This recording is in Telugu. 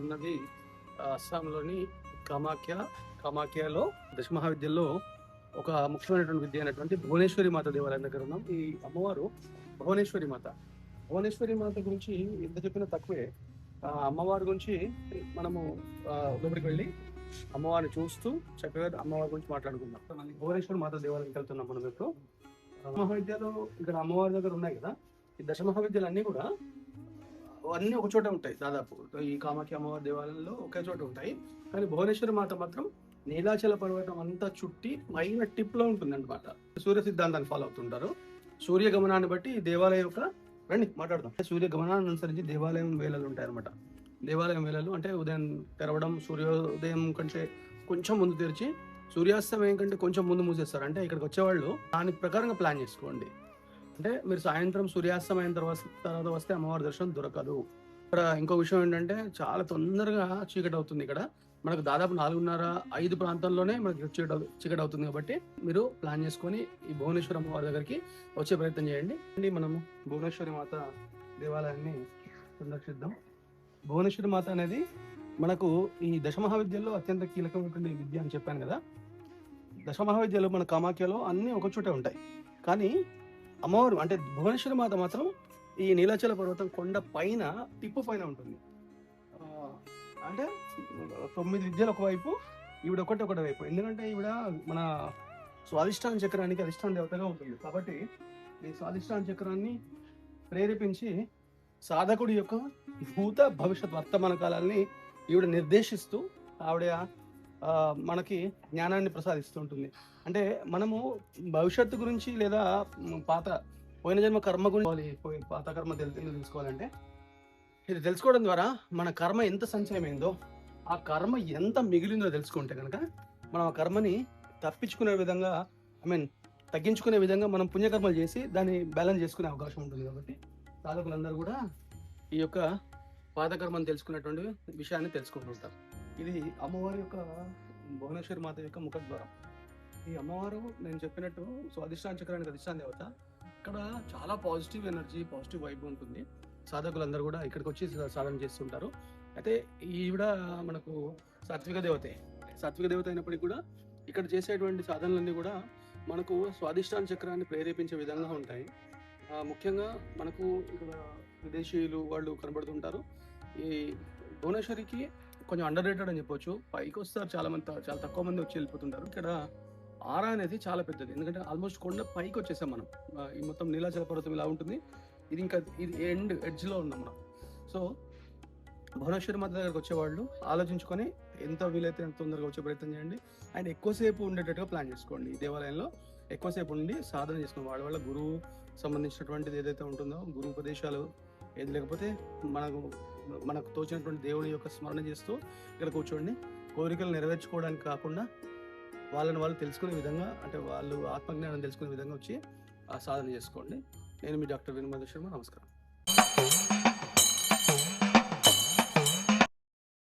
ఉన్నది అస్సాంలోని కామాఖ్యలో దశ మహావిద్యలో ఒక ముఖ్యమైనటువంటి విద్య అయినటువంటి భువనేశ్వరి మాత దేవాలయం దగ్గర ఉన్నాం. ఈ అమ్మవారు భువనేశ్వరి మాత గురించి ఎంత చెప్పినా తక్కువే. అమ్మవారి గురించి మనము లోపలికి వెళ్ళి అమ్మవారిని చూస్తూ చక్కగా అమ్మవారి గురించి మాట్లాడుకుందాం. భువనేశ్వరి మాత దేవాలయంకి వెళ్తున్నాం మనం ఇప్పుడు. మహావిద్యలో ఇక్కడ అమ్మవారి దగ్గర ఉన్నాయి కదా, ఈ దశ మహావిద్యలు అన్నీ కూడా అన్నీ ఒక చోట ఉంటాయి. దాదాపు ఈ కామాఖ్య అమ్మవారి దేవాలయంలో ఒకే చోట ఉంటాయి. కానీ భువనేశ్వరి మాత మాత్రం నీలాచల పర్వతం అంతా చుట్టి పైన టిప్ లో ఉంటుంది అనమాట. సూర్య సిద్ధాంతాన్ని ఫాలో అవుతుంటారు. సూర్య గమనాన్ని బట్టి ఈ దేవాలయం యొక్క రండి మాట్లాడదాం. సూర్య గమనాన్ని అనుసరించి దేవాలయం వేళలు ఉంటాయి అనమాట. దేవాలయం వేళలు అంటే ఉదయం తెరవడం, సూర్యోదయం కంటే కొంచెం ముందు తెరిచి సూర్యాస్తమయం కంటే కొంచెం ముందు మూసేస్తారు. అంటే ఇక్కడికి వచ్చేవాళ్ళు దాని ప్రకారంగా ప్లాన్ చేసుకోండి. అంటే మీరు సాయంత్రం సూర్యాస్తమయం తర్వాత వస్తే అమ్మవారి దర్శనం దొరకదు. ఇక్కడ ఇంకో విషయం ఏంటంటే చాలా తొందరగా చీకటి అవుతుంది. ఇక్కడ మనకు దాదాపు 4:30-5 ప్రాంతంలోనే మనకి చీకటి అవుతుంది. కాబట్టి మీరు ప్లాన్ చేసుకొని ఈ భువనేశ్వరి అమ్మవారి దగ్గరికి వచ్చే ప్రయత్నం చేయండి. మనము భువనేశ్వరి మాత దేవాలయాన్ని సందర్శిద్దాం. భువనేశ్వరి మాత అనేది మనకు ఈ దశ మహావిద్యల్లో అత్యంత కీలకమైనటువంటి విద్య అని చెప్పాను కదా. దశ మహావిద్యలు మన కామాఖ్యలో అన్నీ ఒక చోటే ఉంటాయి. కానీ అమ్మవారు అంటే భువనేశ్వరి మాత మాత్రం ఈ నీలాచల పర్వతం కొండ పైన టిప్పు పైన ఉంటుంది. అంటే 9 విద్యలు ఒకవైపు, ఈవిడ ఒకటి వైపు. ఎందుకంటే ఈవిడ మన స్వాధిష్టాన చక్రానికి అధిష్టాన దేవతగా ఉంటుంది. కాబట్టి ఈ స్వాధిష్టాన చక్రాన్ని ప్రేరేపించి సాధకుడి యొక్క భూత భవిష్యత్ వర్తమాన కాలాన్ని ఈవిడ నిర్దేశిస్తూ ఆవిడ మనకి జ్ఞానాన్ని ప్రసాదిస్తూ ఉంటుంది. అంటే మనము భవిష్యత్తు గురించి లేదా పోయిన జన్మ కర్మ గురించి పాత కర్మ తెలుసుకోవాలంటే ఇది తెలుసుకోవడం ద్వారా మన కర్మ ఎంత సంచయమైందో, ఆ కర్మ ఎంత మిగిలిందో తెలుసుకుంటే కనుక మనం ఆ కర్మని తప్పించుకునే విధంగా తగ్గించుకునే విధంగా మనం పుణ్యకర్మలు చేసి దాన్ని బ్యాలెన్స్ చేసుకునే అవకాశం ఉంటుంది. కాబట్టి సాధకులందరూ కూడా ఈ యొక్క పాతకర్మను తెలుసుకునేటువంటి విషయాన్ని తెలుసుకుంటుంటారు. ఇది అమ్మవారి యొక్క భువనేశ్వరి మాత యొక్క ముఖద్వారం. ఈ అమ్మవారు నేను చెప్పినట్టు స్వాధిష్టాన చక్రానికి అధిష్టాన దేవత. ఇక్కడ చాలా పాజిటివ్ ఎనర్జీ, పాజిటివ్ వైబ్ ఉంటుంది. సాధకులందరూ కూడా ఇక్కడికి వచ్చి సాధన చేస్తుంటారు. అయితే ఈవిడ మనకు సాత్విక దేవత అయినప్పటికీ కూడా ఇక్కడ చేసేటువంటి సాధనలన్నీ కూడా మనకు స్వాధిష్టాన చక్రాన్ని ప్రేరేపించే విధంగా ఉంటాయి. ముఖ్యంగా మనకు ఇక్కడ విదేశీయులు వాళ్ళు కనబడుతుంటారు. ఈ భువనేశ్వరికి కొంచెం అండర్ రేటెడ్ అని చెప్పొచ్చు. పైకి వస్తారు చాలా తక్కువ మంది వచ్చి వెళ్ళిపోతుంటారు. ఇక్కడ ఆరా అనేది చాలా పెద్దది. ఎందుకంటే ఆల్మోస్ట్ కొండ పైకి వచ్చేసాం మనం. ఈ మొత్తం నీలాచల పర్వతం ఇలా ఉంటుంది. ఇది ఎడ్జ్ లో ఉన్నాం మనం. సో భువనేశ్వరి మాత దగ్గరకు వచ్చేవాళ్ళు ఆలోచించుకొని ఎంత వీలైతే ఎంత తొందరగా వచ్చే ప్రయత్నం చేయండి. అండ్ ఎక్కువసేపు ఉండేటట్టుగా ప్లాన్ చేసుకోండి. ఈ దేవాలయంలో ఎక్కువసేపు ఉండి సాధన చేసుకున్న వాళ్ళ గురువు సంబంధించినటువంటిది ఏదైతే ఉంటుందో, గురు ఉపదేశాలు ఏది లేకపోతే మనకు తోచినటువంటి దేవుడి యొక్క స్మరణ చేస్తూ ఇక్కడ కూర్చోండి. కోరికలు నెరవేర్చుకోవడానికి కాకుండా వాళ్ళని వాళ్ళు తెలుసుకునే విధంగా, అంటే వాళ్ళు ఆత్మజ్ఞానం తెలుసుకునే విధంగా వచ్చి సాధన చేసుకోండి. నేను మీ డాక్టర్ వినోద్ శర్మ. నమస్కారం.